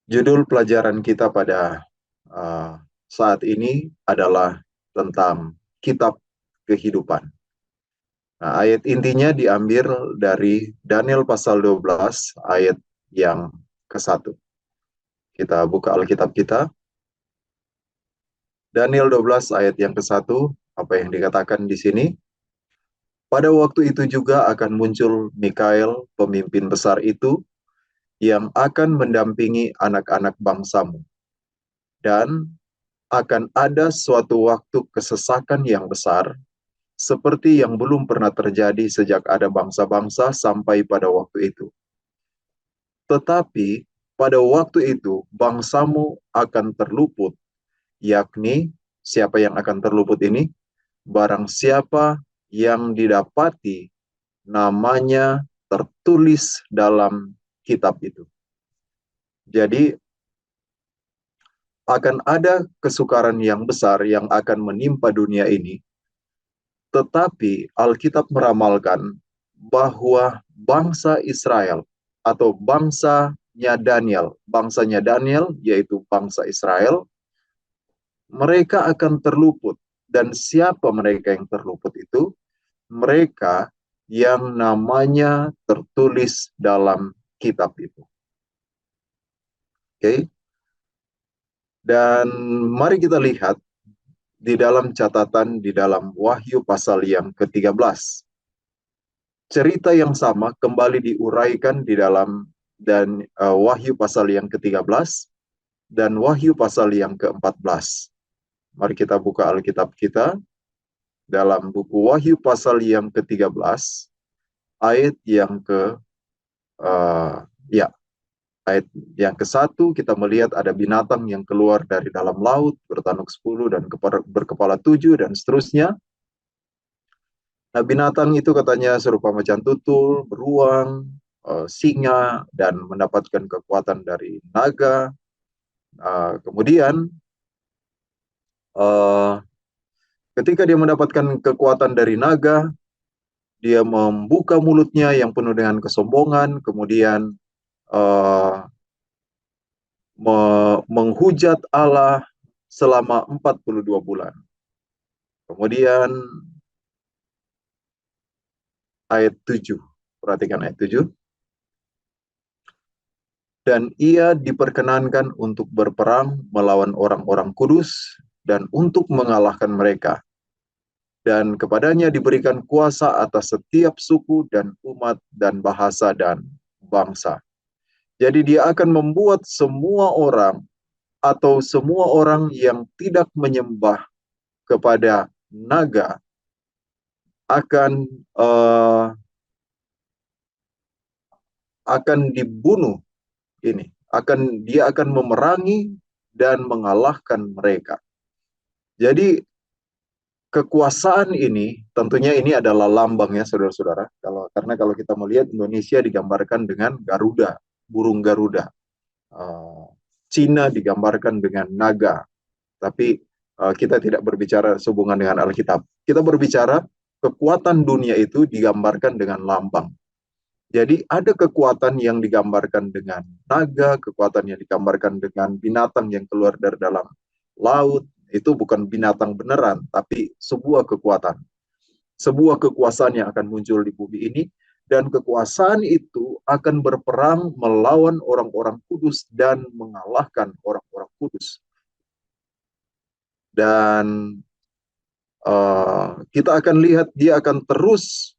Judul pelajaran kita pada uh, saat ini adalah tentang kitab kehidupan. Nah, ayat intinya diambil dari Daniel pasal 12 ayat yang ke-1. Kita buka Alkitab kita. Daniel 12 ayat yang ke-1, apa yang dikatakan di sini? Pada waktu itu juga akan muncul Mikael, pemimpin besar itu, yang akan mendampingi anak-anak bangsamu. Dan akan ada suatu waktu kesesakan yang besar, seperti yang belum pernah terjadi sejak ada bangsa-bangsa sampai pada waktu itu. Tetapi pada waktu itu bangsamu akan terluput, yakni siapa yang akan terluput ini? Barang siapa yang didapati namanya tertulis dalam kitab itu. Jadi akan ada kesukaran yang besar yang akan menimpa dunia ini, tetapi Alkitab meramalkan bahwa bangsa Israel atau bangsanya Daniel yaitu bangsa Israel, mereka akan terluput. Dan siapa mereka yang terluput itu? Mereka yang namanya tertulis dalam kitab itu. Oke. Okay? Dan mari kita lihat di dalam catatan di dalam Wahyu pasal yang ke-13. Cerita yang sama kembali diuraikan di dalam Wahyu pasal yang ke-13 dan Wahyu pasal yang ke-14. Mari kita buka Alkitab kita dalam buku Wahyu pasal yang ke-13 ayat yang ke uh, ya ayat yang ke-1 kita melihat ada binatang yang keluar dari dalam laut bertanuk 10 dan berkepala 7 dan seterusnya. Nah, binatang itu katanya serupa macan tutul, beruang, singa, dan mendapatkan kekuatan dari naga. Kemudian, uh, ketika dia mendapatkan kekuatan dari naga, dia membuka mulutnya yang penuh dengan kesombongan, kemudian uh, menghujat Allah selama 42 bulan. Kemudian ayat 7, perhatikan ayat 7. Dan ia diperkenankan untuk berperang melawan orang-orang kudus dan untuk mengalahkan mereka. Dan kepadanya diberikan kuasa atas setiap suku dan umat dan bahasa dan bangsa. Jadi dia akan membuat semua orang atau semua orang yang tidak menyembah kepada naga akan uh, akan dibunuh ini. Dia akan memerangi dan mengalahkan mereka. Jadi kekuasaan ini tentunya ini adalah lambang ya saudara-saudara. Karena kalau kita melihat Indonesia digambarkan dengan Garuda, burung Garuda. Cina digambarkan dengan naga. Tapi kita tidak berbicara sehubungan dengan Alkitab. Kita berbicara kekuatan dunia itu digambarkan dengan lambang. Jadi ada kekuatan yang digambarkan dengan naga, kekuatan yang digambarkan dengan binatang yang keluar dari dalam laut. Itu bukan binatang beneran, tapi sebuah kekuatan. Sebuah kekuasaan yang akan muncul di bumi ini. Dan kekuasaan itu akan berperang melawan orang-orang kudus dan mengalahkan orang-orang kudus. Dan kita akan lihat dia akan terus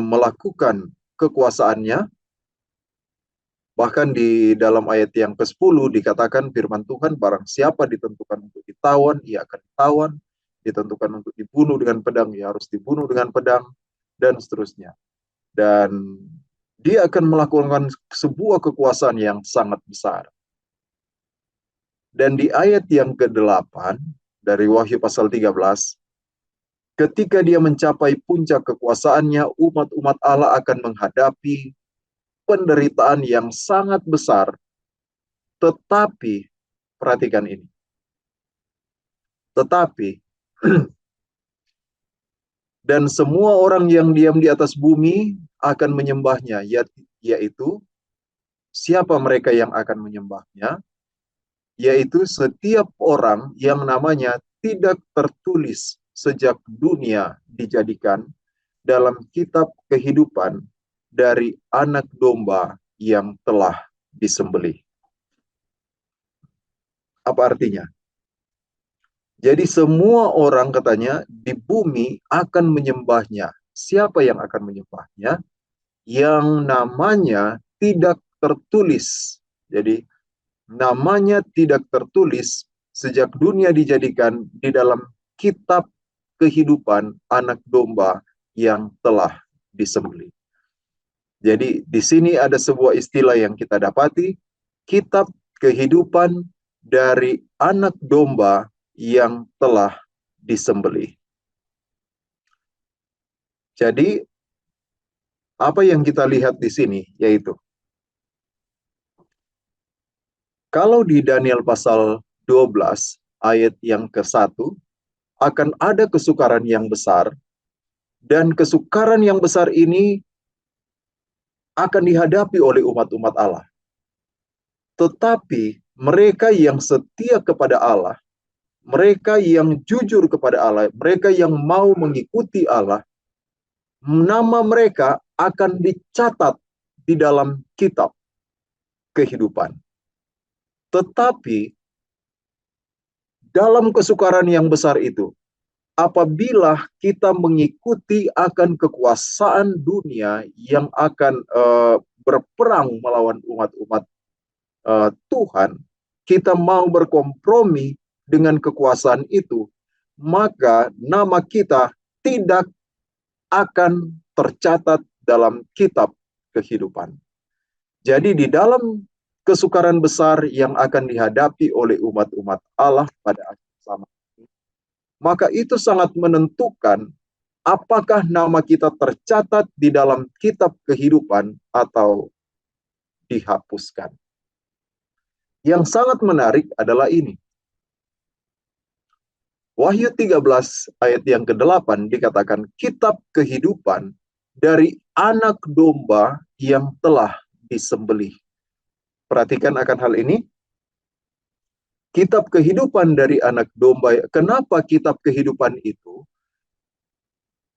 melakukan kekuasaannya. Bahkan di dalam ayat yang ke-10 dikatakan firman Tuhan, barang siapa ditentukan untuk ditawan, ia akan ditawan. Ditentukan untuk dibunuh dengan pedang, ia harus dibunuh dengan pedang, dan seterusnya. Dan dia akan melakukan sebuah kekuasaan yang sangat besar. Dan di ayat yang ke-8 dari Wahyu pasal 13, ketika dia mencapai puncak kekuasaannya, umat-umat Allah akan menghadapi penderitaan yang sangat besar. Tetapi, perhatikan ini. Tetapi, dan semua orang yang diam di atas bumi akan menyembahnya, yaitu Siapa mereka yang akan menyembahnya? Yaitu setiap orang yang namanya tidak tertulis sejak dunia dijadikan dalam kitab kehidupan dari anak domba yang telah disembelih. Apa artinya? Jadi semua orang katanya di bumi akan menyembahnya. Siapa yang akan menyembahnya? Yang namanya tidak tertulis. Jadi namanya tidak tertulis sejak dunia dijadikan di dalam kitab kehidupan anak domba yang telah disembelih. Jadi di sini ada sebuah istilah yang kita dapati, kitab kehidupan dari anak domba yang telah disembelih. Jadi apa yang kita lihat di sini yaitu kalau di Daniel pasal 12 ayat yang ke-1 akan ada kesukaran yang besar, dan kesukaran yang besar ini akan dihadapi oleh umat-umat Allah. Tetapi mereka yang setia kepada Allah, mereka yang jujur kepada Allah, mereka yang mau mengikuti Allah, nama mereka akan dicatat di dalam kitab kehidupan. Tetapi dalam kesukaran yang besar itu, apabila kita mengikuti akan kekuasaan dunia yang akan berperang melawan umat-umat Tuhan, kita mau berkompromi dengan kekuasaan itu, maka nama kita tidak akan tercatat dalam kitab kehidupan. Jadi di dalam kesukaran besar yang akan dihadapi oleh umat-umat Allah pada akhir zaman, maka itu sangat menentukan apakah nama kita tercatat di dalam kitab kehidupan atau dihapuskan. Yang sangat menarik adalah ini. Wahyu 13 ayat yang ke-8 dikatakan kitab kehidupan dari anak domba yang telah disembelih. Perhatikan akan hal ini. Kitab kehidupan dari anak domba. Kenapa kitab kehidupan itu?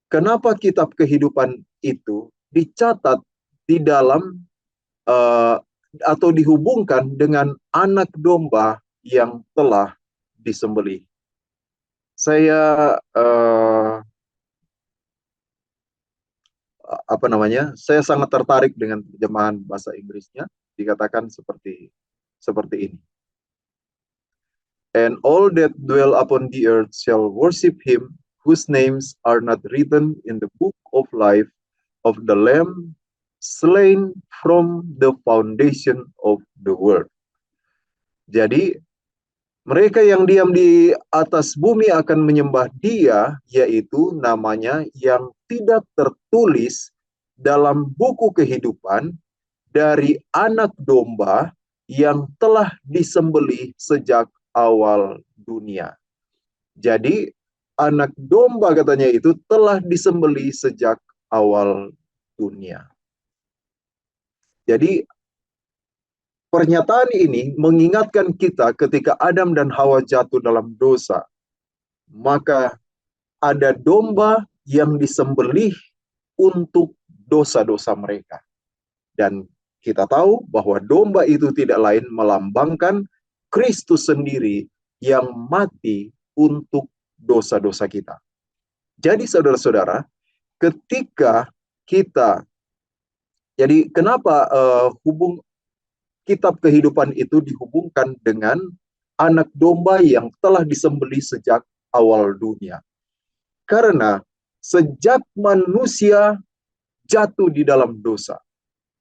Kenapa kitab kehidupan itu dicatat di dalam atau dihubungkan dengan anak domba yang telah disembelih? Saya saya sangat tertarik dengan terjemahan bahasa Inggrisnya. Dikatakan seperti ini. And all that dwell upon the earth shall worship him, whose names are not written in the book of life of the Lamb slain from the foundation of the world. Jadi mereka yang diam di atas bumi akan menyembah Dia, yaitu namanya yang tidak tertulis dalam buku kehidupan dari anak domba yang telah disembelih sejak awal dunia. Jadi anak domba katanya itu telah disembelih sejak awal dunia. Jadi pernyataan ini mengingatkan kita ketika Adam dan Hawa jatuh dalam dosa, maka ada domba yang disembelih untuk dosa-dosa mereka. Dan kita tahu bahwa domba itu tidak lain melambangkan Kristus sendiri yang mati untuk dosa-dosa kita. Jadi saudara-saudara, ketika kita, jadi kenapa kitab kehidupan itu dihubungkan dengan anak domba yang telah disembelih sejak awal dunia? Karena sejak manusia jatuh di dalam dosa,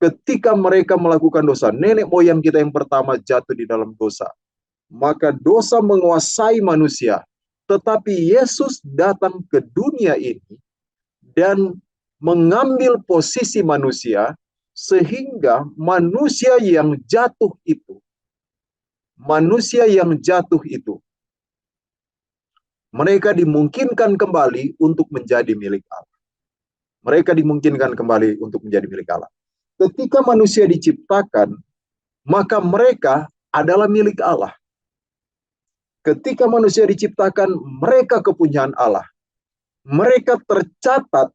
ketika mereka melakukan dosa, nenek moyang kita yang pertama jatuh di dalam dosa, maka dosa menguasai manusia. Tetapi Yesus datang ke dunia ini dan mengambil posisi manusia, sehingga manusia yang jatuh itu, mereka dimungkinkan kembali untuk menjadi milik Allah. Mereka dimungkinkan kembali untuk menjadi milik Allah. Ketika manusia diciptakan, maka mereka adalah milik Allah. Ketika manusia diciptakan, mereka kepunyaan Allah. Mereka tercatat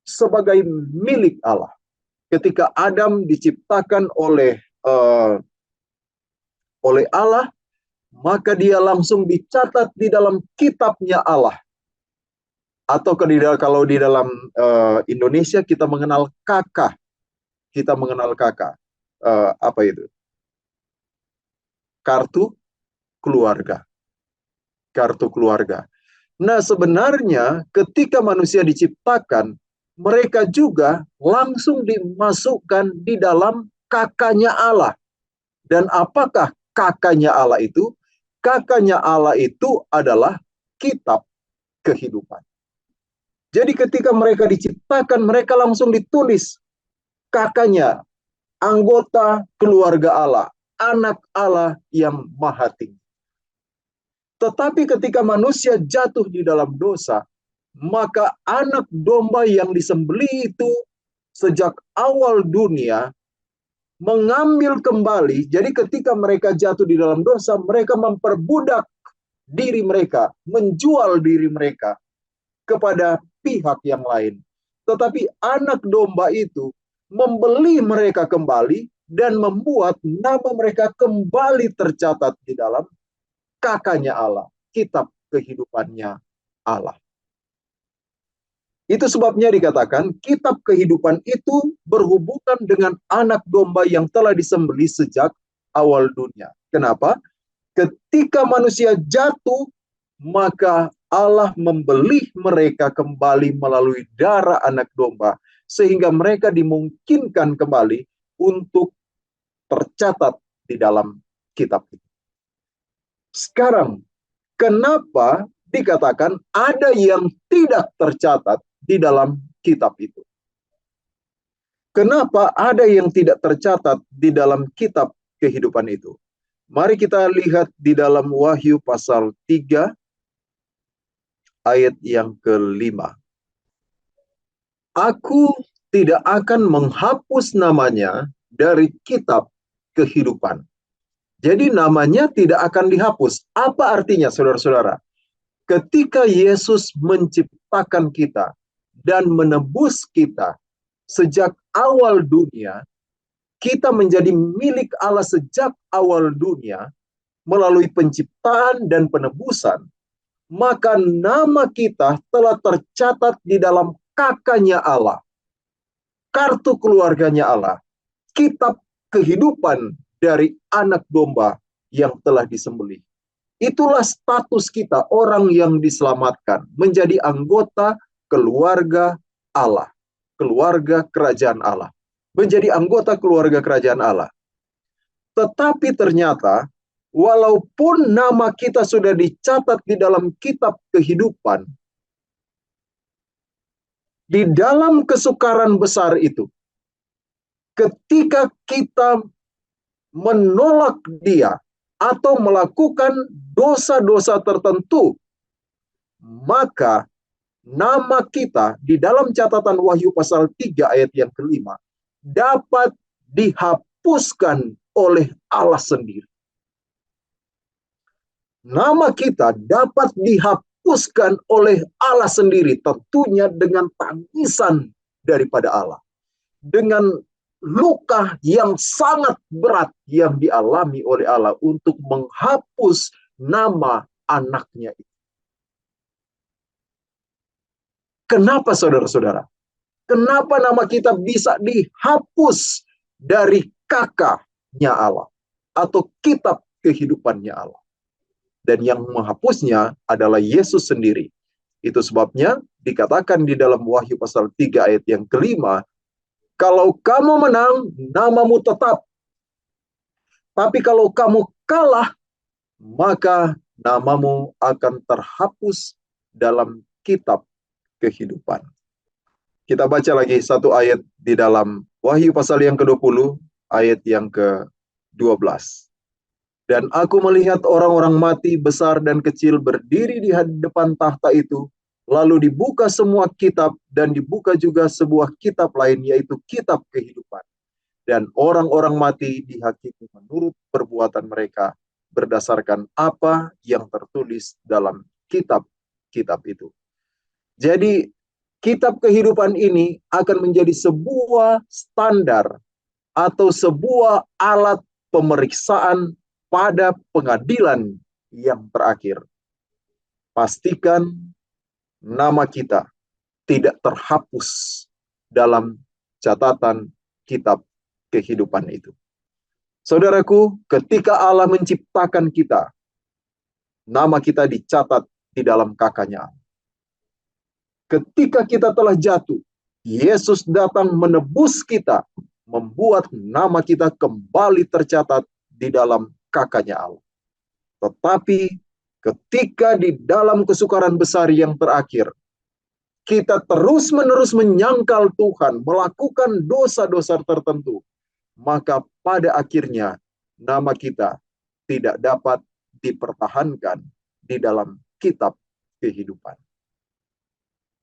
sebagai milik Allah. Ketika Adam diciptakan oleh Allah, maka dia langsung dicatat di dalam kitabnya Allah. Atau kalau di dalam Indonesia kita mengenal KK. Kita mengenal KK. Apa itu? Kartu keluarga. Kartu keluarga. Nah, sebenarnya ketika manusia diciptakan, mereka juga langsung dimasukkan di dalam KK-nya Allah. Dan apakah KK-nya Allah itu? KK-nya Allah itu adalah kitab kehidupan. Jadi ketika mereka diciptakan, mereka langsung ditulis KK-nya, anggota keluarga Allah, anak Allah yang maha tinggi. Tetapi ketika manusia jatuh di dalam dosa, maka anak domba yang disembelih itu sejak awal dunia mengambil kembali. Jadi ketika mereka jatuh di dalam dosa, mereka memperbudak diri mereka, menjual diri mereka kepada pihak yang lain. Tetapi anak domba itu membeli mereka kembali dan membuat nama mereka kembali tercatat di dalam KK-nya Allah, kitab kehidupannya Allah. Itu sebabnya dikatakan kitab kehidupan itu berhubungan dengan anak domba yang telah disembelih sejak awal dunia. Kenapa? Ketika manusia jatuh, maka Allah membeli mereka kembali melalui darah anak domba, sehingga mereka dimungkinkan kembali untuk tercatat di dalam kitab itu. Sekarang, kenapa dikatakan ada yang tidak tercatat di dalam kitab itu? Kenapa ada yang tidak tercatat di dalam kitab kehidupan itu? Mari kita lihat di dalam Wahyu pasal 3 ayat yang ke-5. Aku tidak akan menghapus namanya dari kitab kehidupan. Jadi namanya tidak akan dihapus. Apa artinya, saudara-saudara? Ketika Yesus menciptakan kita dan menebus kita sejak awal dunia, kita menjadi milik Allah sejak awal dunia melalui penciptaan dan penebusan, maka nama kita telah tercatat di dalam KK-nya Allah, kartu keluarganya Allah, kitab kehidupan dari anak domba yang telah disembelih. Itulah status kita, orang yang diselamatkan, menjadi anggota keluarga Allah, keluarga kerajaan Allah, menjadi anggota keluarga kerajaan Allah. Tetapi ternyata, walaupun nama kita sudah dicatat di dalam kitab kehidupan, di dalam kesukaran besar itu, ketika kita menolak Dia atau melakukan dosa-dosa tertentu, maka nama kita di dalam catatan Wahyu pasal 3 ayat yang ke-5 dapat dihapuskan oleh Allah sendiri. Nama kita dapat dihapuskan oleh Allah sendiri, tentunya dengan tangisan daripada Allah. Dengan luka yang sangat berat yang dialami oleh Allah untuk menghapus nama anaknya itu. Kenapa, saudara-saudara? Kenapa nama kita bisa dihapus dari KK-nya Allah atau kitab kehidupannya Allah? Dan yang menghapusnya adalah Yesus sendiri. Itu sebabnya dikatakan di dalam Wahyu pasal 3 ayat yang ke-5, kalau kamu menang, namamu tetap. Tapi kalau kamu kalah, maka namamu akan terhapus dalam kitab kehidupan. Kita baca lagi satu ayat di dalam Wahyu pasal yang ke-20, ayat yang ke-12. Dan aku melihat orang-orang mati besar dan kecil berdiri di depan tahta itu, lalu dibuka semua kitab dan dibuka juga sebuah kitab lain, yaitu kitab kehidupan. dan orang-orang mati dihakimi menurut perbuatan mereka berdasarkan apa yang tertulis dalam kitab-kitab itu. Jadi kitab kehidupan ini akan menjadi sebuah standar atau sebuah alat pemeriksaan pada pengadilan yang terakhir. Pastikan nama kita tidak terhapus dalam catatan kitab kehidupan itu. Saudaraku, ketika Allah menciptakan kita, nama kita dicatat di dalam KK-Nya. Ketika kita telah jatuh, Yesus datang menebus kita, membuat nama kita kembali tercatat di dalam KK-Nya Allah. Tetapi ketika di dalam kesukaran besar yang terakhir, kita terus-menerus menyangkal Tuhan, melakukan dosa-dosa tertentu, maka pada akhirnya nama kita tidak dapat dipertahankan di dalam kitab kehidupan.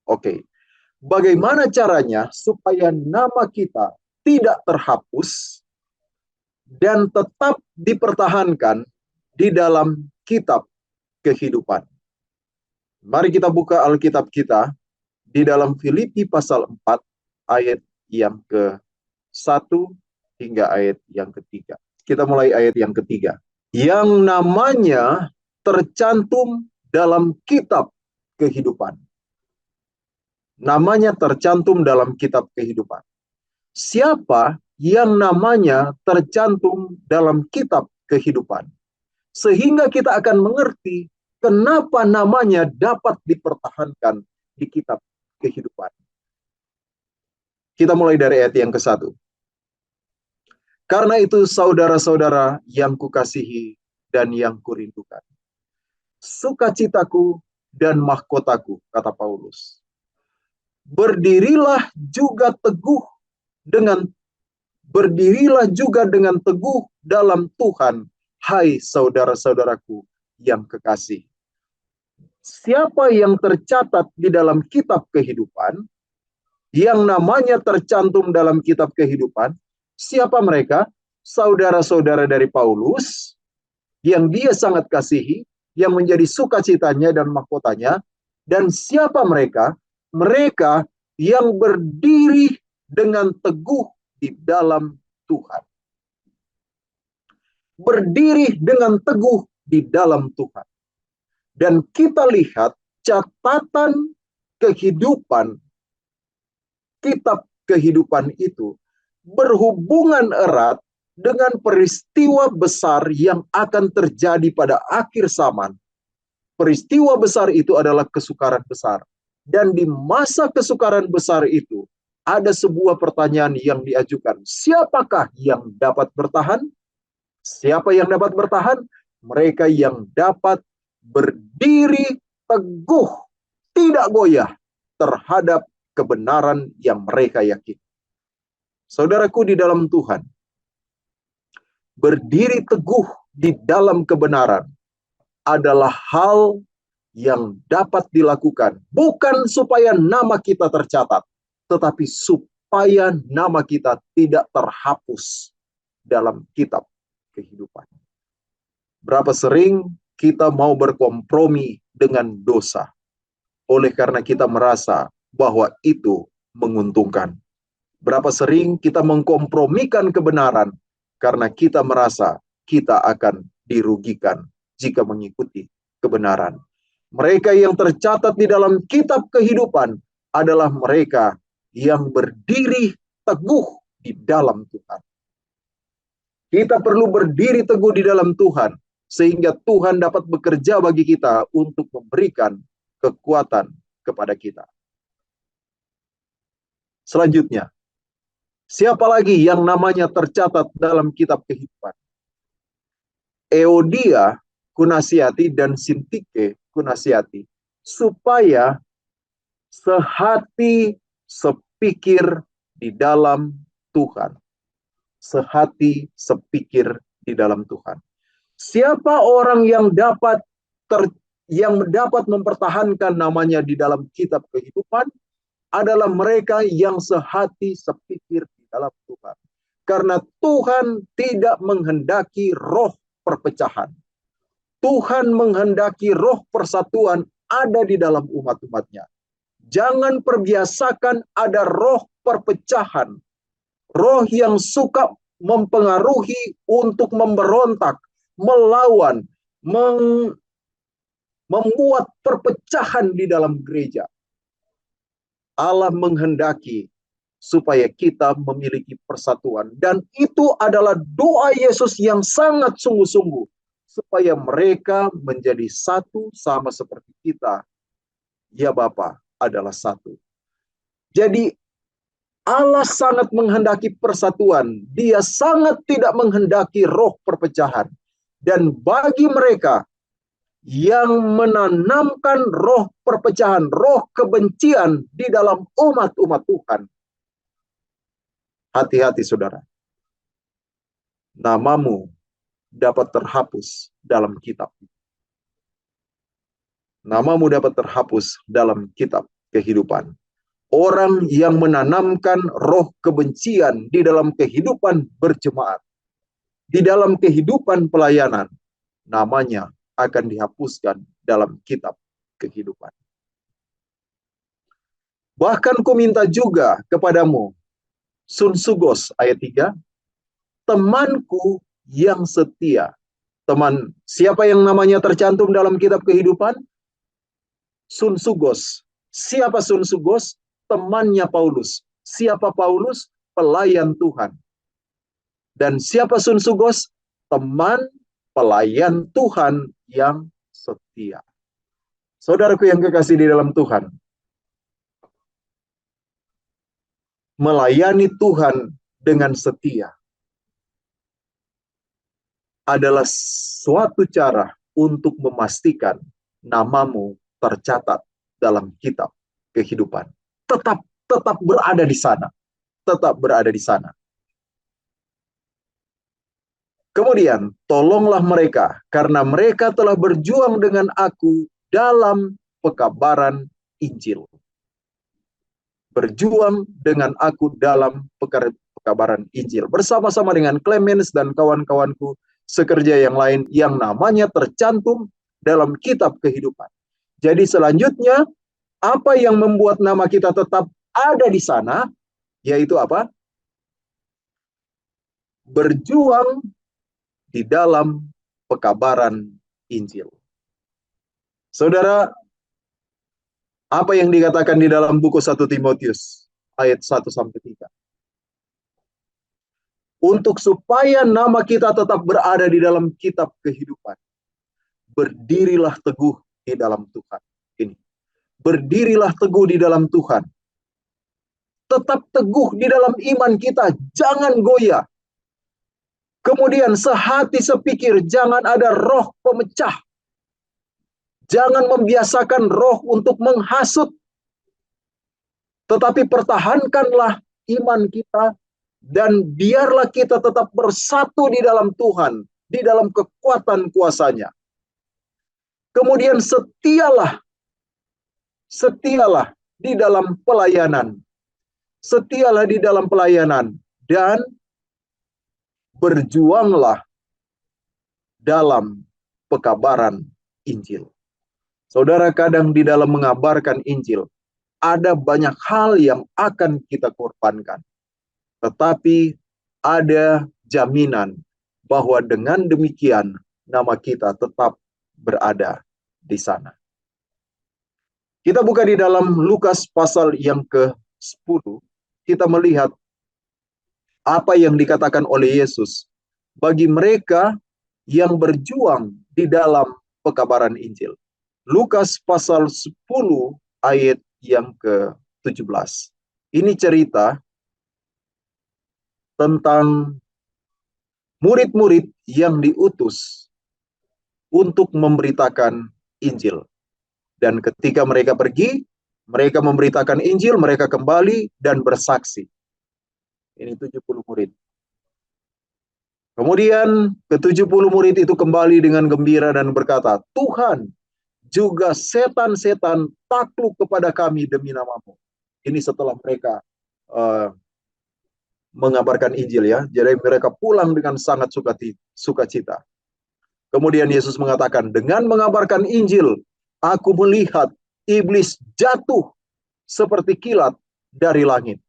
Oke, bagaimana caranya supaya nama kita tidak terhapus dan tetap dipertahankan di dalam kitab kehidupan? Mari kita buka Alkitab kita di dalam Filipi pasal 4 ayat yang ke-1 hingga ayat yang ke-3. Kita mulai ayat yang ke-3. Yang namanya tercantum dalam kitab kehidupan. Namanya tercantum dalam kitab kehidupan. Siapa yang namanya tercantum dalam kitab kehidupan? Sehingga kita akan mengerti kenapa namanya dapat dipertahankan di kitab kehidupan. Kita mulai dari ayat yang ke-1. Karena itu saudara-saudara yang kukasihi dan yang kurindukan, sukacitaku dan mahkotaku, kata Paulus, berdirilah juga dengan teguh dalam Tuhan, hai saudara-saudaraku yang kekasih. Siapa yang tercatat di dalam kitab kehidupan, yang namanya tercantum dalam kitab kehidupan, siapa mereka? Saudara-saudara dari Paulus, yang dia sangat kasihi, yang menjadi sukacitanya dan mahkotanya. Dan siapa mereka? Mereka yang berdiri dengan teguh di dalam Tuhan. Berdiri dengan teguh di dalam Tuhan. Dan kita lihat catatan kehidupan, kitab kehidupan itu berhubungan erat dengan peristiwa besar yang akan terjadi pada akhir zaman. Peristiwa besar itu adalah kesukaran besar. Dan di masa kesukaran besar itu, ada sebuah pertanyaan yang diajukan. Siapakah yang dapat bertahan? Siapa yang dapat bertahan? Mereka yang dapat berdiri teguh, tidak goyah terhadap kebenaran yang mereka yakini. Saudaraku di dalam Tuhan, berdiri teguh di dalam kebenaran adalah hal yang dapat dilakukan, bukan supaya nama kita tercatat, tetapi supaya nama kita tidak terhapus dalam kitab kehidupan. Berapa sering kita mau berkompromi dengan dosa, oleh karena kita merasa bahwa itu menguntungkan. Berapa sering kita mengkompromikan kebenaran, karena kita merasa kita akan dirugikan jika mengikuti kebenaran. Mereka yang tercatat di dalam kitab kehidupan adalah mereka yang berdiri teguh di dalam Tuhan. Kita perlu berdiri teguh di dalam Tuhan, sehingga Tuhan dapat bekerja bagi kita untuk memberikan kekuatan kepada kita. Selanjutnya, siapa lagi yang namanya tercatat dalam kitab kehidupan? Euodia kunasihati dan Sintike kunasihati, supaya sehati sepikir di dalam Tuhan. Sehati sepikir di dalam Tuhan. Siapa orang yang dapat mempertahankan namanya di dalam kitab kehidupan? Adalah mereka yang sehati sepikir di dalam Tuhan. Karena Tuhan tidak menghendaki roh perpecahan. Tuhan menghendaki roh persatuan ada di dalam umat-umatnya. Jangan perbiasakan ada roh perpecahan. Roh yang suka mempengaruhi untuk memberontak, melawan, membuat perpecahan di dalam gereja. Allah menghendaki supaya kita memiliki persatuan. Dan itu adalah doa Yesus yang sangat sungguh-sungguh. Supaya mereka menjadi satu sama seperti kita. Ya Bapa adalah satu. Jadi Allah sangat menghendaki persatuan. Dia sangat tidak menghendaki roh perpecahan. Dan bagi mereka yang menanamkan roh perpecahan, roh kebencian di dalam umat-umat Tuhan, hati-hati saudara. Namamu dapat terhapus dalam kitab. Namamu dapat terhapus dalam kitab kehidupan. Orang yang menanamkan roh kebencian di dalam kehidupan berjemaat, di dalam kehidupan pelayanan, namanya akan dihapuskan dalam kitab kehidupan. Bahkan ku minta juga kepadamu, Sun Sugos ayat 3, temanku yang setia. Teman, siapa yang namanya tercantum dalam kitab kehidupan? Sun Sugos. Siapa Sun Sugos? Temannya Paulus. Siapa Paulus? Pelayan Tuhan. Dan siapa Sun Sugos? Teman pelayan Tuhan yang setia. Saudaraku yang kekasih di dalam Tuhan, melayani Tuhan dengan setia adalah suatu cara untuk memastikan namamu tercatat dalam kitab kehidupan. Tetap berada di sana. Tetap berada di sana. Kemudian, tolonglah mereka, karena mereka telah berjuang dengan aku dalam pekabaran Injil. Berjuang dengan aku dalam pekabaran Injil. Bersama-sama dengan Clemens dan kawan-kawanku sekerja yang lain yang namanya tercantum dalam kitab kehidupan. Jadi selanjutnya, apa yang membuat nama kita tetap ada di sana, yaitu apa? Berjuang di dalam pekabaran Injil. Saudara, apa yang dikatakan di dalam buku 1 Timotius ayat 1-3? Untuk supaya nama kita tetap berada di dalam kitab kehidupan, berdirilah teguh di dalam Tuhan. Ini. Berdirilah teguh di dalam Tuhan. Tetap teguh di dalam iman kita, jangan goyah. Kemudian sehati sepikir, jangan ada roh pemecah. Jangan membiasakan roh untuk menghasut. Tetapi pertahankanlah iman kita dan biarlah kita tetap bersatu di dalam Tuhan, di dalam kekuatan kuasa-Nya. Kemudian setialah di dalam pelayanan. Setialah di dalam pelayanan dan berjuanglah dalam pekabaran Injil. Saudara, kadang di dalam mengabarkan Injil, ada banyak hal yang akan kita korbankan. Tetapi ada jaminan bahwa dengan demikian nama kita tetap berada di sana. Kita buka di dalam Lukas pasal yang ke-10, kita melihat apa yang dikatakan oleh Yesus bagi mereka yang berjuang di dalam pekabaran Injil. Lukas pasal 10 ayat yang ke-17. Ini cerita tentang murid-murid yang diutus untuk memberitakan Injil. Dan ketika mereka pergi, mereka memberitakan Injil, mereka kembali dan bersaksi. Ini 70 murid. Kemudian ke-70 murid itu kembali dengan gembira dan berkata, Tuhan, juga setan-setan takluk kepada kami demi namamu. Ini setelah mereka mengabarkan Injil ya. Jadi mereka pulang dengan sangat sukacita. Kemudian Yesus mengatakan, dengan mengabarkan Injil, aku melihat iblis jatuh seperti kilat dari langit.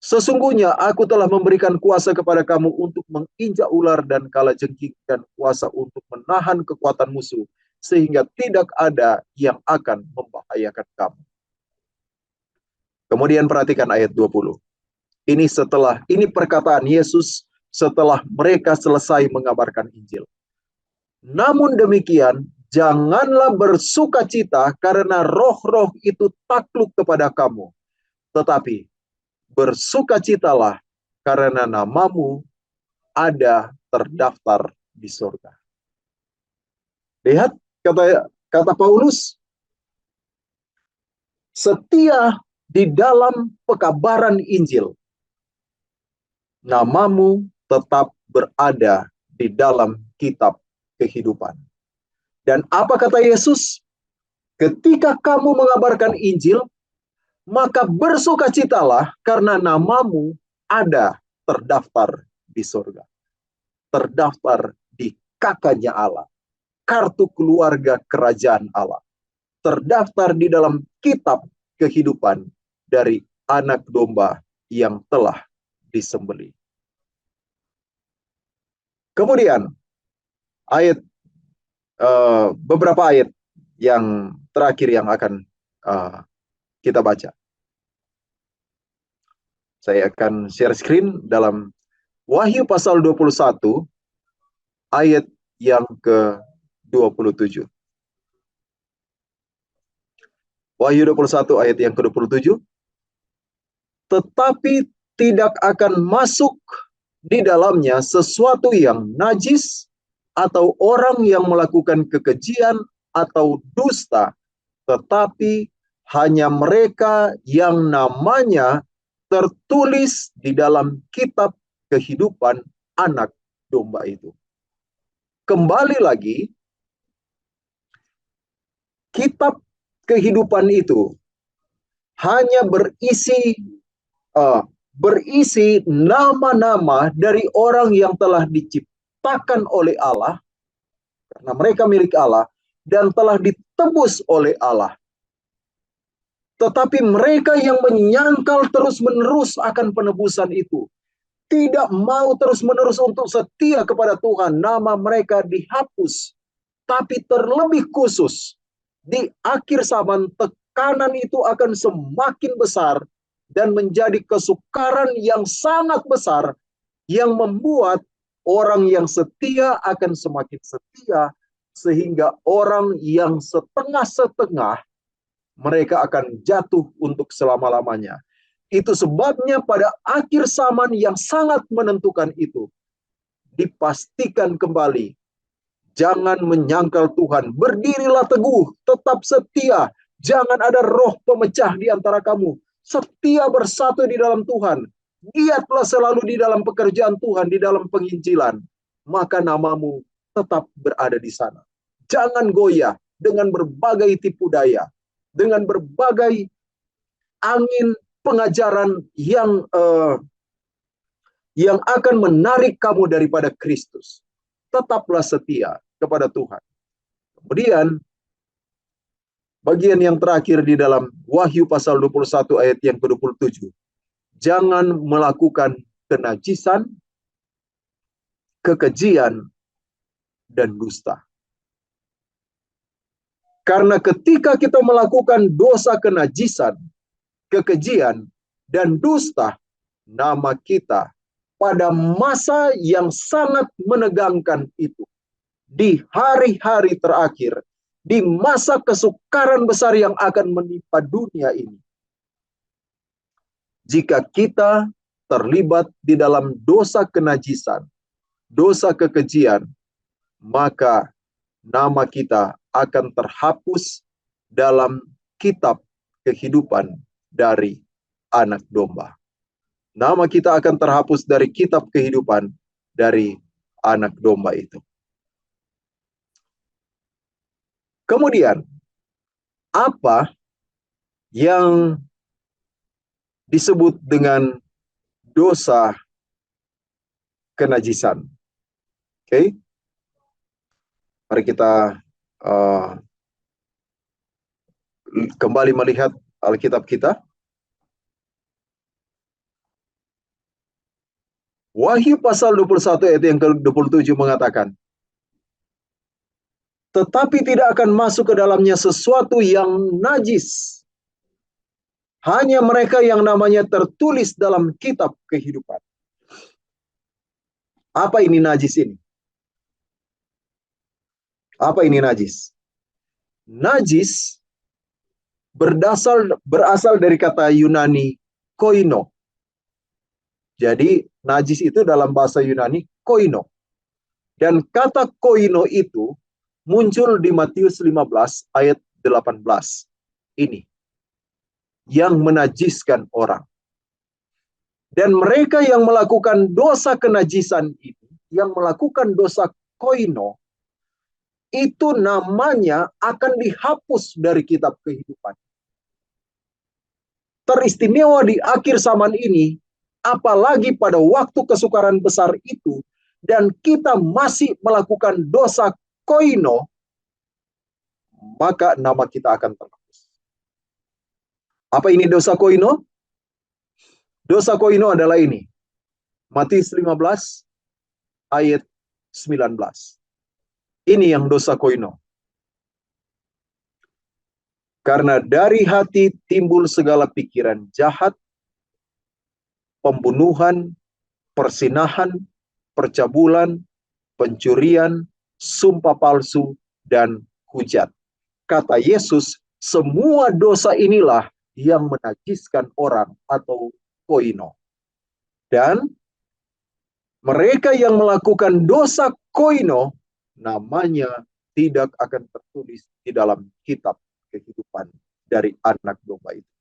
Sesungguhnya aku telah memberikan kuasa kepada kamu untuk menginjak ular dan kalajengking, dan kuasa untuk menahan kekuatan musuh, sehingga tidak ada yang akan membahayakan kamu. Kemudian perhatikan ayat 20. Ini perkataan Yesus setelah mereka selesai mengabarkan Injil. Namun demikian, janganlah bersukacita karena roh-roh itu takluk kepada kamu, tetapi bersukacitalah karena namamu ada terdaftar di surga. Lihat kata Paulus, setia di dalam pekabaran Injil, namamu tetap berada di dalam kitab kehidupan. Dan apa kata Yesus? Ketika kamu mengabarkan Injil, maka bersukacitalah karena namamu ada terdaftar di surga. Terdaftar di kakaknya Allah. Kartu keluarga kerajaan Allah. Terdaftar di dalam kitab kehidupan dari anak domba yang telah disembelih. Kemudian beberapa ayat yang terakhir yang akan kita baca. Saya akan share screen dalam Wahyu pasal 21 ayat yang ke-27. Wahyu 21 ayat yang ke-27. Tetapi tidak akan masuk di dalamnya sesuatu yang najis, atau orang yang melakukan kekejian atau dusta, tetapi hanya mereka yang namanya tertulis di dalam kitab kehidupan anak domba itu. Kembali lagi, kitab kehidupan itu hanya berisi nama-nama dari orang yang telah diciptakan oleh Allah, karena mereka milik Allah, dan telah ditebus oleh Allah. Tetapi mereka yang menyangkal terus-menerus akan penebusan itu, tidak mau terus-menerus untuk setia kepada Tuhan, nama mereka dihapus. Tapi terlebih khusus, di akhir zaman tekanan itu akan semakin besar dan menjadi kesukaran yang sangat besar, yang membuat orang yang setia akan semakin setia, sehingga orang yang setengah-setengah mereka akan jatuh untuk selama-lamanya. Itu sebabnya pada akhir zaman yang sangat menentukan itu, dipastikan kembali, jangan menyangkal Tuhan, berdirilah teguh, tetap setia, jangan ada roh pemecah di antara kamu, setia bersatu di dalam Tuhan, giatlah selalu di dalam pekerjaan Tuhan, di dalam penginjilan, maka namamu tetap berada di sana. Jangan goyah dengan berbagai tipu daya, dengan berbagai angin pengajaran yang akan menarik kamu daripada Kristus. Tetaplah setia kepada Tuhan. Kemudian bagian yang terakhir di dalam Wahyu pasal 21 ayat yang ke-27. Jangan melakukan kenajisan, kekejian, dan dusta. Karena ketika kita melakukan dosa kenajisan, kekejian, dan dusta, nama kita pada masa yang sangat menegangkan itu, di hari-hari terakhir, di masa kesukaran besar yang akan menimpa dunia ini, jika kita terlibat di dalam dosa kenajisan, dosa kekejian, maka nama kita akan terhapus dalam kitab kehidupan dari anak domba. Nama kita akan terhapus dari kitab kehidupan dari anak domba itu. Kemudian, apa yang disebut dengan dosa kenajisan. Oke, mari kita uh, kembali melihat Alkitab kita. Wahyu pasal 21 ayat yang ke-27 mengatakan, tetapi tidak akan masuk ke dalamnya sesuatu yang najis. Hanya mereka yang namanya tertulis dalam kitab kehidupan. Apa ini najis ini? Apa ini najis? Najis berasal dari kata Yunani koino. Jadi najis itu dalam bahasa Yunani koino. Dan kata koino itu muncul di Matius 15 ayat 18. Ini yang menajiskan orang. Dan mereka yang melakukan dosa kenajisan ini, yang melakukan dosa koino, itu namanya akan dihapus dari kitab kehidupan. Teristimewa di akhir zaman ini, apalagi pada waktu kesukaran besar itu, dan kita masih melakukan dosa koino, maka nama kita akan terhapus. Apa ini dosa koino? Dosa koino adalah ini. Matius 15 ayat 19. Ini yang dosa koino. Karena dari hati timbul segala pikiran jahat, pembunuhan, persinahan, percabulan, pencurian, sumpah palsu, dan hujat. Kata Yesus, semua dosa inilah yang menajiskan orang atau koino. Dan mereka yang melakukan dosa koino, namanya tidak akan tertulis di dalam kitab kehidupan dari anak domba itu.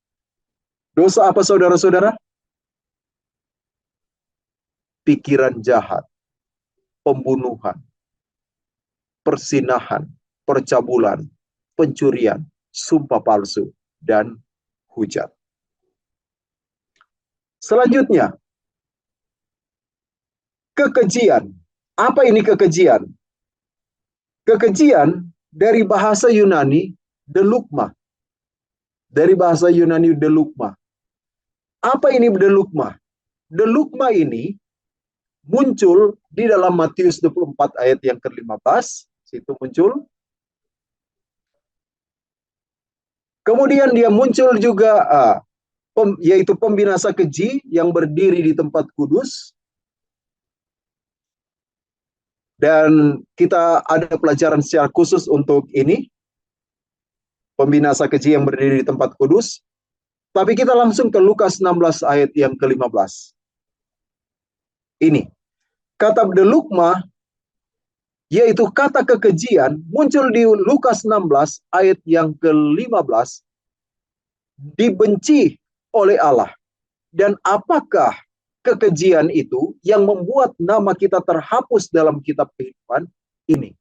Dosa apa saudara-saudara? Pikiran jahat, pembunuhan, persinahan, percabulan, pencurian, sumpah palsu, dan hujat. Selanjutnya, kekejian. Apa ini kekejian? Kekejian dari bahasa Yunani delukma. Dari bahasa Yunani delukma. Apa ini delukma? Delukma ini muncul di dalam Matius 24 ayat yang ke-15. Situ muncul. Kemudian dia muncul juga yaitu pembinasa keji yang berdiri di tempat kudus. Dan kita ada pelajaran secara khusus untuk ini. Pembinasa keji yang berdiri di tempat kudus. Tapi kita langsung ke Lukas 16 ayat yang ke-15. Ini. Kata delukma, yaitu kata kekejian, muncul di Lukas 16 ayat yang ke-15. Dibenci oleh Allah. Dan apakah kekejian itu yang membuat nama kita terhapus dalam kitab kehidupan? Ini.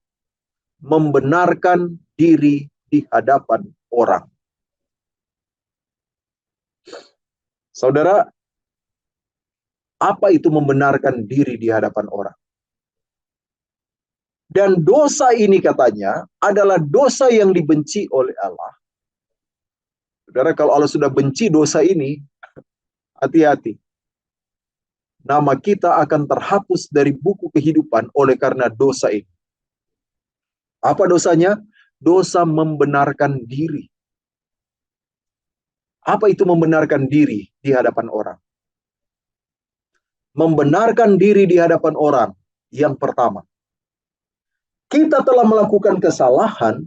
Membenarkan diri di hadapan orang. Saudara, apa itu membenarkan diri di hadapan orang? Dan dosa ini katanya adalah dosa yang dibenci oleh Allah. Saudara, kalau Allah sudah benci dosa ini, hati-hati. Nama kita akan terhapus dari buku kehidupan oleh karena dosa ini. Apa dosanya? Dosa membenarkan diri. Apa itu membenarkan diri di hadapan orang? Membenarkan diri di hadapan orang. Yang pertama, kita telah melakukan kesalahan,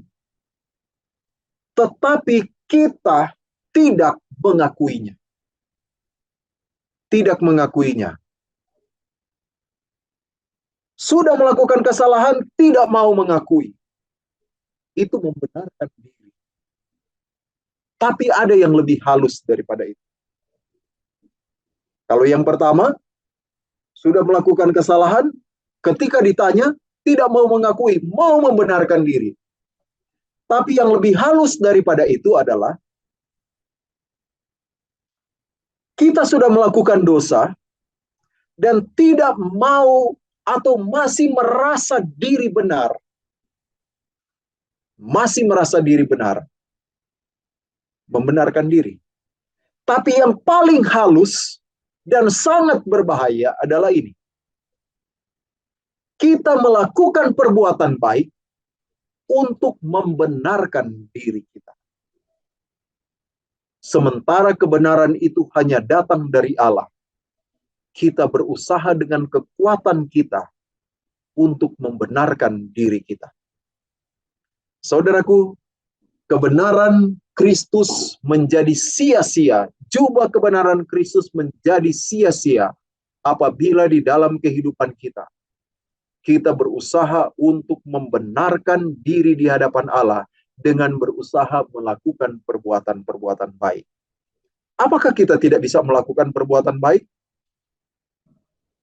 tetapi kita tidak mengakuinya. Tidak mengakuinya. Sudah melakukan kesalahan, tidak mau mengakui. Itu membenarkan diri. Tapi ada yang lebih halus daripada itu. Kalau yang pertama, sudah melakukan kesalahan, ketika ditanya, tidak mau mengakui, mau membenarkan diri. Tapi yang lebih halus daripada itu adalah, kita sudah melakukan dosa, dan tidak mau atau masih merasa diri benar, membenarkan diri. Tapi yang paling halus dan sangat berbahaya adalah ini. Kita melakukan perbuatan baik untuk membenarkan diri kita. Sementara kebenaran itu hanya datang dari Allah. Kita berusaha dengan kekuatan kita untuk membenarkan diri kita. Saudaraku, kebenaran Kristus menjadi sia-sia. Jubah kebenaran Kristus menjadi sia-sia apabila di dalam kehidupan kita berusaha untuk membenarkan diri di hadapan Allah dengan berusaha melakukan perbuatan-perbuatan baik. Apakah kita tidak bisa melakukan perbuatan baik?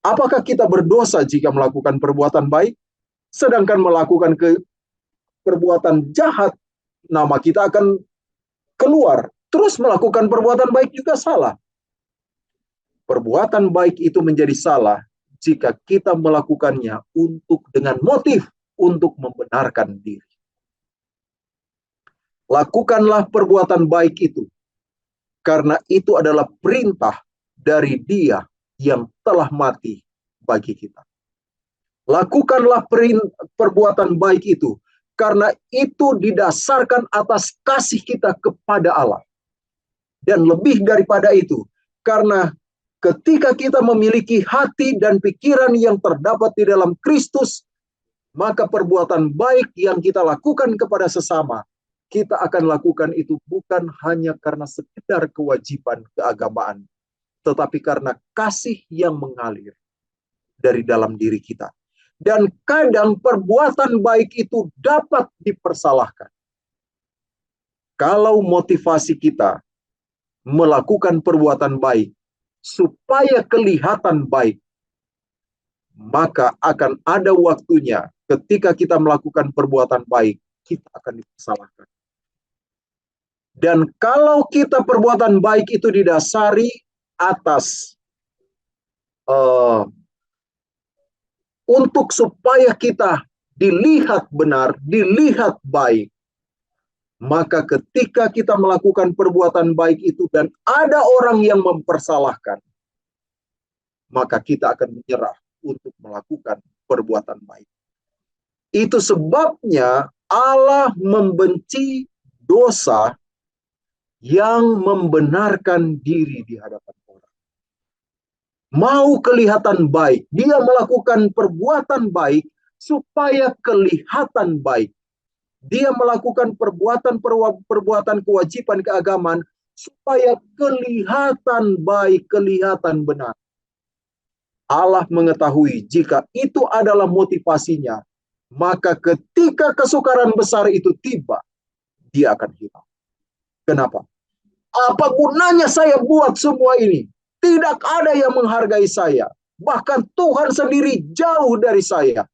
Apakah kita berdosa jika melakukan perbuatan baik? Sedangkan melakukan perbuatan jahat, nama kita akan keluar. Terus melakukan perbuatan baik juga salah. Perbuatan baik itu menjadi salah jika kita melakukannya dengan motif untuk membenarkan diri. Lakukanlah perbuatan baik itu, karena itu adalah perintah dari Dia yang telah mati bagi kita. Lakukanlah perbuatan baik itu, karena itu didasarkan atas kasih kita kepada Allah. Dan lebih daripada itu, karena ketika kita memiliki hati dan pikiran yang terdapat di dalam Kristus, maka perbuatan baik yang kita lakukan kepada sesama, kita akan lakukan itu bukan hanya karena sekedar kewajiban keagamaan, tetapi karena kasih yang mengalir dari dalam diri kita. Dan kadang perbuatan baik itu dapat dipersalahkan. Kalau motivasi kita melakukan perbuatan baik supaya kelihatan baik, maka akan ada waktunya ketika kita melakukan perbuatan baik, kita akan dipersalahkan. Dan kalau kita perbuatan baik itu didasari atas untuk supaya kita dilihat benar, dilihat baik, maka ketika kita melakukan perbuatan baik itu dan ada orang yang mempersalahkan, maka kita akan menyerah untuk melakukan perbuatan baik. Itu sebabnya Allah membenci dosa yang membenarkan diri di hadapan orang. Mau kelihatan baik, dia melakukan perbuatan baik supaya kelihatan baik. Dia melakukan perbuatan kewajiban keagamaan supaya kelihatan baik, kelihatan benar. Allah mengetahui jika itu adalah motivasinya, maka ketika kesukaran besar itu tiba, dia akan hilang. Kenapa? Apa gunanya saya buat semua ini? Tidak ada yang menghargai saya. Bahkan Tuhan sendiri jauh dari saya.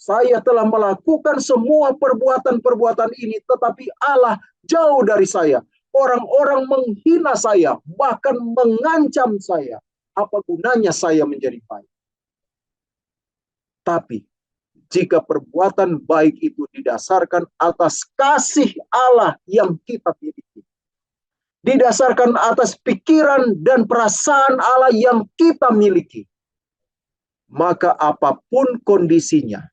Saya telah melakukan semua perbuatan-perbuatan ini, tetapi Allah jauh dari saya. Orang-orang menghina saya, bahkan mengancam saya. Apa gunanya saya menjadi baik? Tapi, jika perbuatan baik itu didasarkan atas kasih Allah yang kita miliki, didasarkan atas pikiran dan perasaan Allah yang kita miliki, maka apapun kondisinya,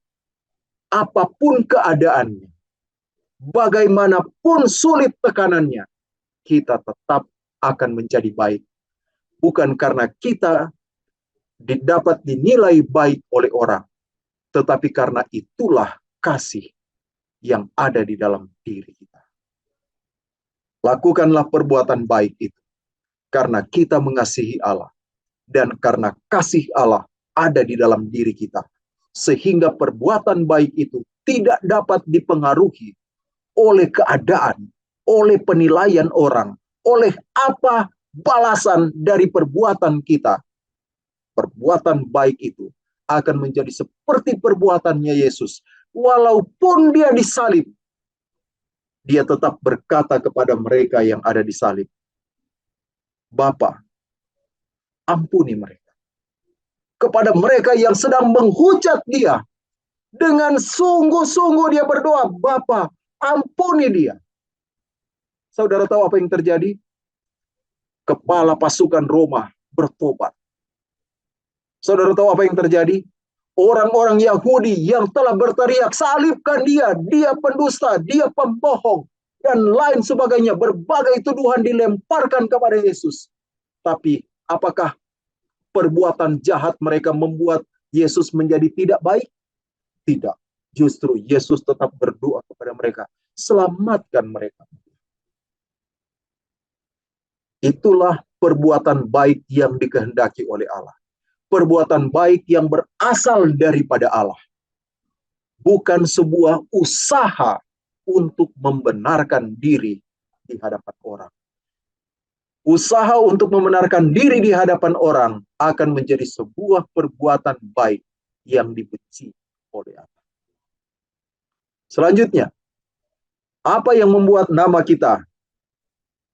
apapun keadaannya, bagaimanapun sulit tekanannya, kita tetap akan menjadi baik. Bukan karena kita dapat dinilai baik oleh orang, tetapi karena itulah kasih yang ada di dalam diri kita. Lakukanlah perbuatan baik itu, karena kita mengasihi Allah, dan karena kasih Allah ada di dalam diri kita, sehingga perbuatan baik itu tidak dapat dipengaruhi oleh keadaan, oleh penilaian orang, oleh apa balasan dari perbuatan kita. Perbuatan baik itu akan menjadi seperti perbuatannya Yesus. Walaupun dia disalib, dia tetap berkata kepada mereka yang ada di salib, Bapa, ampuni mereka. kepada mereka yang sedang menghujat dia. Dengan sungguh-sungguh dia berdoa, Bapa, ampuni dia. Saudara tahu apa yang terjadi? Kepala pasukan Roma bertobat. Saudara tahu apa yang terjadi? Orang-orang Yahudi yang telah berteriak, salibkan dia, dia pendusta, dia pembohong, dan lain sebagainya. Berbagai tuduhan dilemparkan kepada Yesus. Tapi apakah perbuatan jahat mereka membuat Yesus menjadi tidak baik? Tidak. Justru Yesus tetap berdoa kepada mereka, selamatkan mereka. Itulah perbuatan baik yang dikehendaki oleh Allah. Perbuatan baik yang berasal daripada Allah. Bukan sebuah usaha untuk membenarkan diri di hadapan orang. Usaha untuk membenarkan diri di hadapan orang akan menjadi sebuah perbuatan baik yang dibenci oleh Allah. Selanjutnya, apa yang membuat nama kita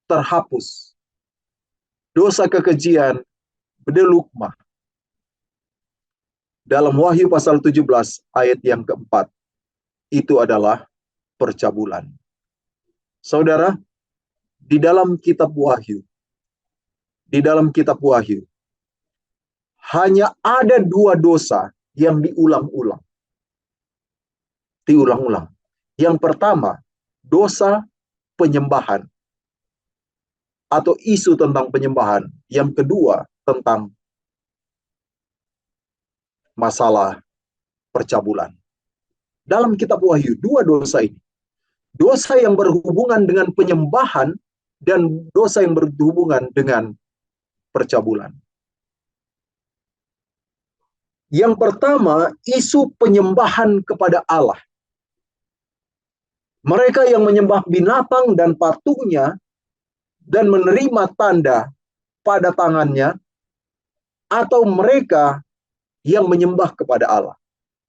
terhapus? Dosa kekejian, bedelukmah. Dalam Wahyu pasal 17 ayat yang keempat, itu adalah percabulan. Saudara, di dalam kitab Wahyu, hanya ada 2 dosa yang diulang-ulang. Yang pertama, dosa penyembahan atau isu tentang penyembahan. Yang kedua, tentang masalah percabulan. Dalam kitab Wahyu, 2 dosa ini. Dosa yang berhubungan dengan penyembahan dan dosa yang berhubungan dengan percabulan. Yang pertama, isu penyembahan kepada Allah. Mereka yang menyembah binatang dan patungnya dan menerima tanda pada tangannya, atau mereka yang menyembah kepada Allah.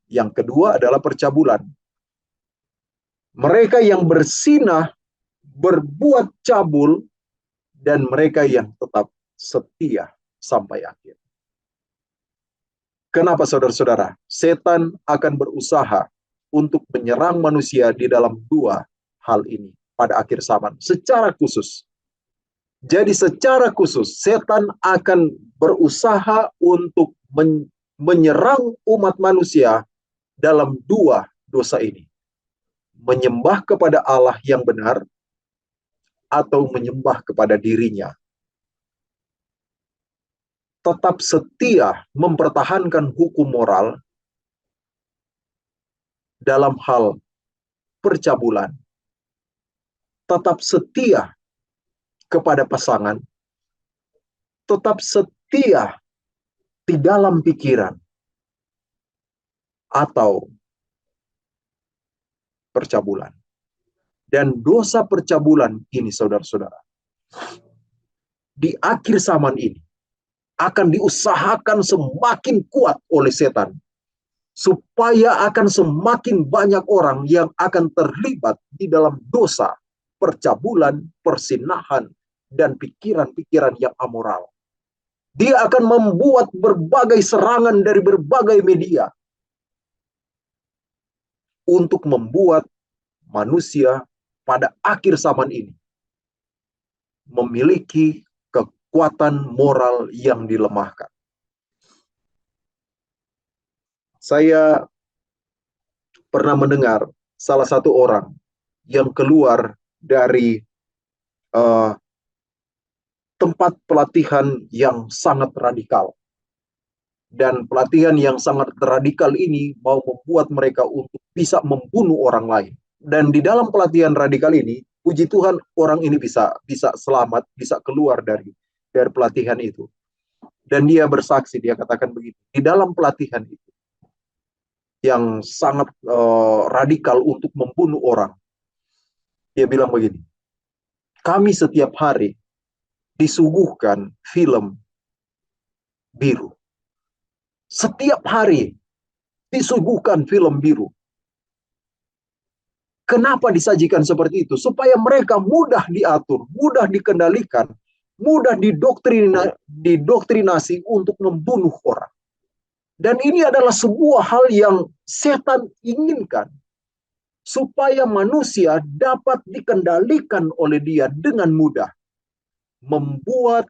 Yang kedua adalah percabulan. Mereka yang bersinah, berbuat cabul, dan mereka yang tetap setia sampai akhir. Kenapa saudara-saudara? Setan akan berusaha untuk menyerang manusia di dalam 2 hal ini pada akhir zaman secara khusus. Jadi secara khusus setan akan berusaha untuk menyerang umat manusia dalam 2 dosa ini. Menyembah kepada Allah yang benar atau menyembah kepada dirinya. Tetap setia mempertahankan hukum moral dalam hal percabulan. Tetap setia kepada pasangan. Tetap setia di dalam pikiran atau percabulan. Dan dosa percabulan ini, saudara-saudara, di akhir zaman ini akan diusahakan semakin kuat oleh setan, supaya akan semakin banyak orang yang akan terlibat di dalam dosa percabulan, persinahan, dan pikiran-pikiran yang amoral. Dia akan membuat berbagai serangan dari berbagai media untuk membuat manusia pada akhir zaman ini memiliki kekuatan moral yang dilemahkan. Saya pernah mendengar salah satu orang yang keluar dari tempat pelatihan yang sangat radikal. Dan pelatihan yang sangat radikal ini mau membuat mereka untuk bisa membunuh orang lain. Dan di dalam pelatihan radikal ini, puji Tuhan, orang ini bisa selamat, bisa keluar dari pelatihan itu. Dan dia bersaksi, dia katakan begini, di dalam pelatihan itu yang sangat radikal untuk membunuh orang, dia bilang begini, kami setiap hari disuguhkan film biru. Setiap hari disuguhkan film biru. Kenapa disajikan seperti itu? Supaya mereka mudah diatur, mudah dikendalikan, mudah didoktrinasi untuk membunuh orang. Dan ini adalah sebuah hal yang setan inginkan, supaya manusia dapat dikendalikan oleh dia dengan mudah, membuat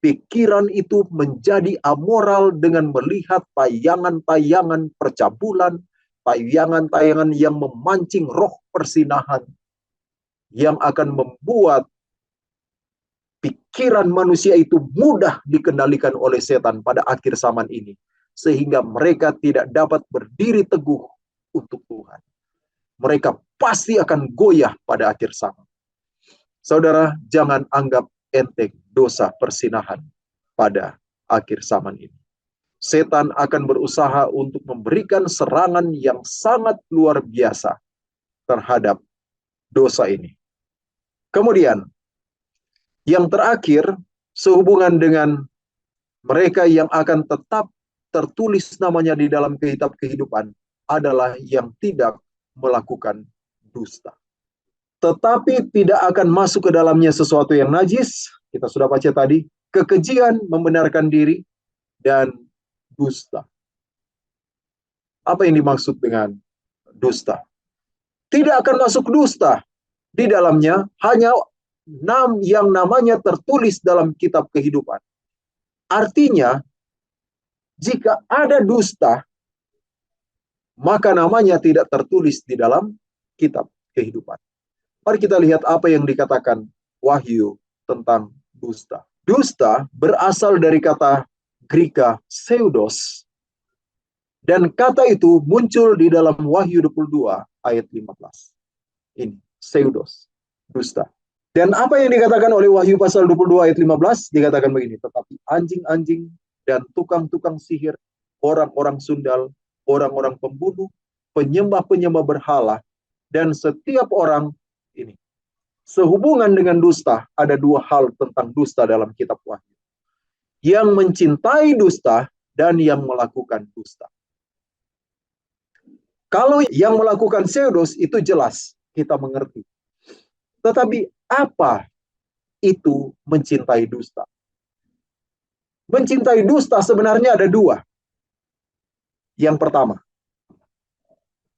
pikiran itu menjadi amoral dengan melihat tayangan-tayangan percabulan, tayangan-tayangan yang memancing roh persinahan, yang akan membuat pikiran manusia itu mudah dikendalikan oleh setan pada akhir zaman ini, sehingga mereka tidak dapat berdiri teguh untuk Tuhan. Mereka pasti akan goyah pada akhir zaman. Saudara, jangan anggap enteng dosa persinahan pada akhir zaman ini. Setan akan berusaha untuk memberikan serangan yang sangat luar biasa terhadap dosa ini. Kemudian, yang terakhir, sehubungan dengan mereka yang akan tetap tertulis namanya di dalam kitab kehidupan adalah yang tidak melakukan dusta. Tetapi tidak akan masuk ke dalamnya sesuatu yang najis, kita sudah baca tadi, kekejian, membenarkan diri, dan dusta. Apa yang dimaksud dengan dusta? Tidak akan masuk dusta. Di dalamnya hanya yang namanya tertulis dalam kitab kehidupan. Artinya, jika ada dusta, maka namanya tidak tertulis di dalam kitab kehidupan. Mari kita lihat apa yang dikatakan Wahyu tentang dusta. Dusta berasal dari kata Greka pseudos, dan kata itu muncul di dalam Wahyu 22 ayat 15. Ini, pseudos, dusta. Dan apa yang dikatakan oleh Wahyu pasal 22 ayat 15, dikatakan begini, tetapi anjing-anjing dan tukang-tukang sihir, orang-orang sundal, orang-orang pembunuh, penyembah-penyembah berhala, dan setiap orang ini. Sehubungan dengan dusta, ada dua hal tentang dusta dalam kitab Wahyu. Yang mencintai dusta dan yang melakukan dusta. Kalau yang melakukan pseudos itu jelas, kita mengerti. Tetapi apa itu mencintai dusta? Mencintai dusta sebenarnya ada dua. Yang pertama,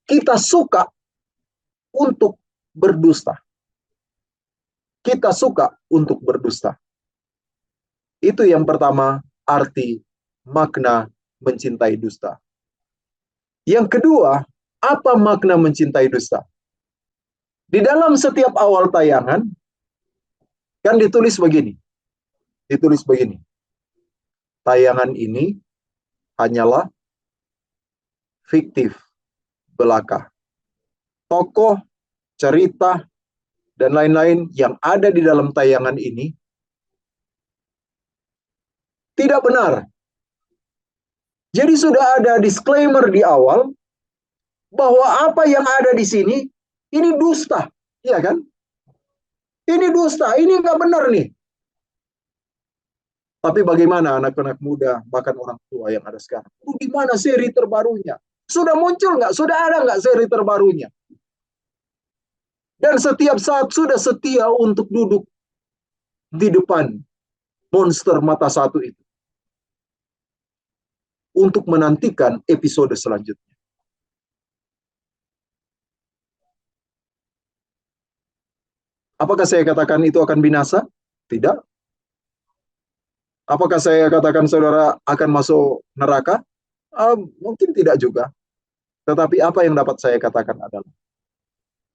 kita suka untuk berdusta. Kita suka untuk berdusta. Itu yang pertama, arti makna mencintai dusta. Yang kedua, apa makna mencintai dusta? Di dalam setiap awal tayangan, kan ditulis begini. Ditulis begini. Tayangan ini hanyalah fiktif belaka. Tokoh, cerita, dan lain-lain yang ada di dalam tayangan ini tidak benar. Jadi sudah ada disclaimer di awal bahwa apa yang ada di sini ini dusta, iya kan? Ini dusta, ini nggak benar nih. Tapi bagaimana anak-anak muda, bahkan orang tua yang ada sekarang? Di mana seri terbarunya? Sudah muncul nggak? Sudah ada nggak seri terbarunya? Dan setiap saat sudah setia untuk duduk di depan monster mata satu itu, untuk menantikan episode selanjutnya. Apakah saya katakan itu akan binasa? Tidak. Apakah saya katakan saudara akan masuk neraka? Mungkin tidak juga. Tetapi apa yang dapat saya katakan adalah,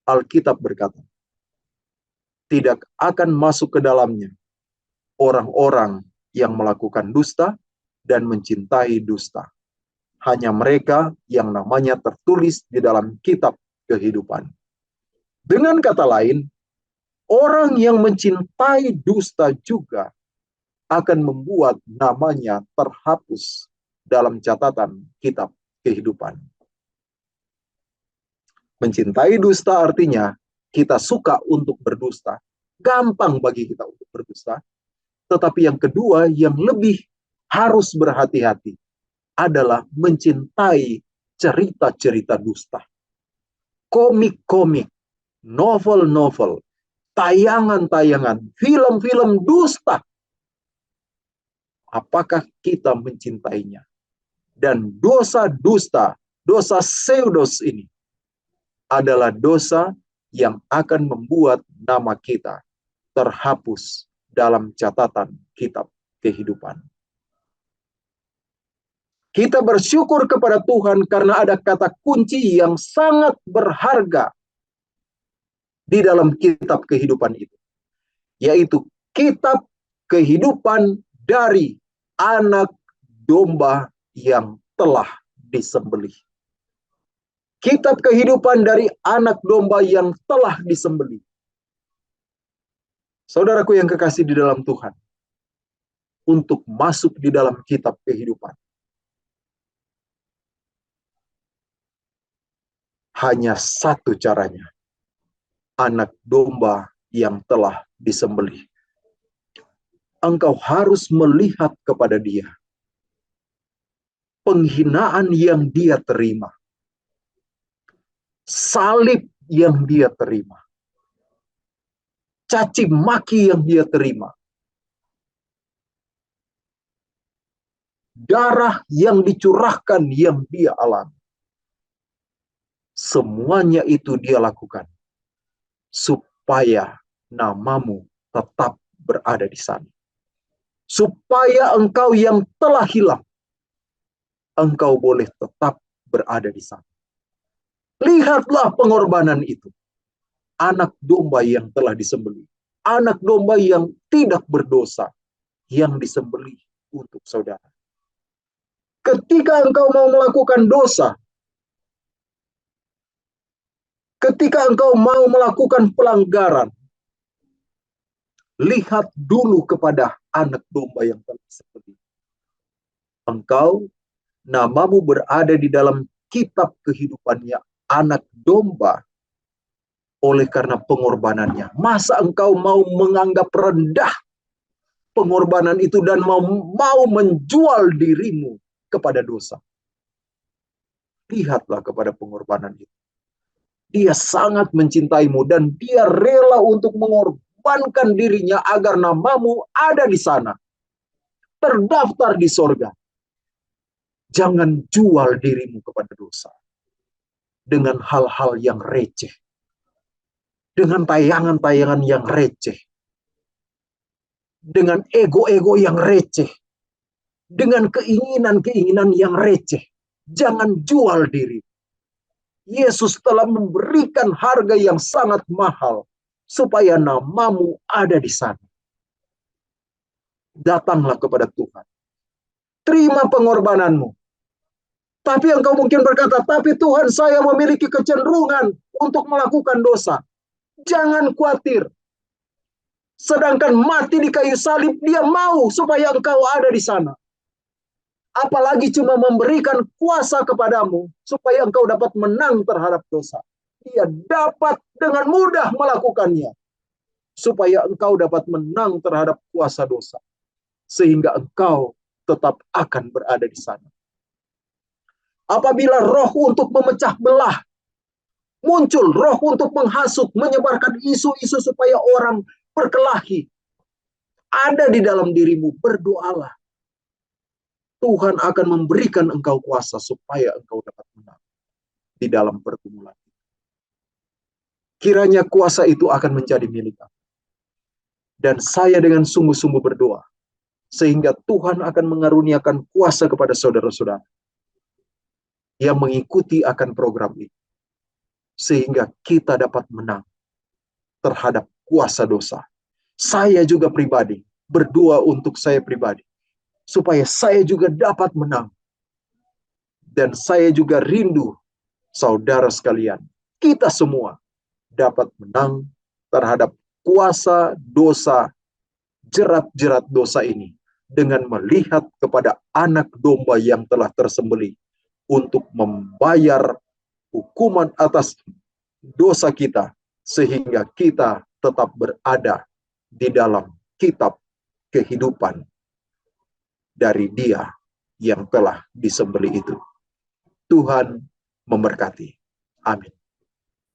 Alkitab berkata, tidak akan masuk ke dalamnya orang-orang yang melakukan dusta dan mencintai dusta. Hanya mereka yang namanya tertulis di dalam kitab kehidupan. Dengan kata lain, orang yang mencintai dusta juga akan membuat namanya terhapus dalam catatan kitab kehidupan. Mencintai dusta artinya kita suka untuk berdusta. Gampang bagi kita untuk berdusta. Tetapi yang kedua yang lebih harus berhati-hati adalah mencintai cerita-cerita dusta. Komik-komik, novel-novel, tayangan-tayangan, film-film dusta. Apakah kita mencintainya? Dan dosa dusta, dosa pseudos ini adalah dosa yang akan membuat nama kita terhapus dalam catatan kitab kehidupan. Kita bersyukur kepada Tuhan karena ada kata kunci yang sangat berharga di dalam kitab kehidupan itu, yaitu kitab kehidupan dari anak domba yang telah disembelih. Kitab kehidupan dari anak domba yang telah disembelih. Saudaraku yang kekasih di dalam Tuhan, untuk masuk di dalam kitab kehidupan, hanya satu caranya. Anak domba yang telah disembelih. Engkau harus melihat kepada dia. Penghinaan yang dia terima. Salib yang dia terima. Caci maki yang dia terima. Darah yang dicurahkan yang dia alami. Semuanya itu dia lakukan supaya namamu tetap berada di sana. Supaya engkau yang telah hilang, engkau boleh tetap berada di sana. Lihatlah pengorbanan itu. Anak domba yang telah disembelih. Anak domba yang tidak berdosa yang disembelih untuk saudara. Ketika engkau mau melakukan dosa, ketika engkau mau melakukan pelanggaran, lihat dulu kepada anak domba yang telah disembelih. Engkau, namamu berada di dalam kitab kehidupannya anak domba oleh karena pengorbanannya. Masa engkau mau menganggap rendah pengorbanan itu dan mau menjual dirimu kepada dosa? Lihatlah kepada pengorbanan itu. Dia sangat mencintaimu dan dia rela untuk mengorbankan dirinya agar namamu ada di sana, terdaftar di sorga. Jangan jual dirimu kepada dosa dengan hal-hal yang receh, dengan tayangan-tayangan yang receh, dengan ego-ego yang receh, dengan keinginan-keinginan yang receh. Jangan jual diri. Yesus telah memberikan harga yang sangat mahal supaya namamu ada di sana. Datanglah kepada Tuhan. Terima pengorbananmu. Tapi engkau mungkin berkata, tapi Tuhan, saya memiliki kecenderungan untuk melakukan dosa. Jangan khawatir. Sedangkan mati di kayu salib, dia mau supaya engkau ada di sana. Apalagi cuma memberikan kuasa kepadamu supaya engkau dapat menang terhadap dosa. Dia dapat dengan mudah melakukannya supaya engkau dapat menang terhadap kuasa dosa. Sehingga engkau tetap akan berada di sana. Apabila roh untuk memecah belah muncul, roh untuk menghasut, menyebarkan isu-isu supaya orang berkelahi ada di dalam dirimu, berdoalah. Tuhan akan memberikan engkau kuasa supaya engkau dapat menang di dalam pergumulan. Kiranya kuasa itu akan menjadi milik aku. Dan saya dengan sungguh-sungguh berdoa, sehingga Tuhan akan mengaruniakan kuasa kepada saudara-saudara yang mengikuti akan program ini. Sehingga kita dapat menang terhadap kuasa dosa. Saya juga pribadi berdoa untuk saya pribadi, supaya saya juga dapat menang. Dan saya juga rindu, saudara sekalian, kita semua dapat menang terhadap kuasa dosa, jerat-jerat dosa ini, dengan melihat kepada anak domba yang telah tersembelih untuk membayar hukuman atas dosa kita, sehingga kita tetap berada di dalam kitab kehidupan dari Dia yang telah disembelih itu. Tuhan memberkati. Amin.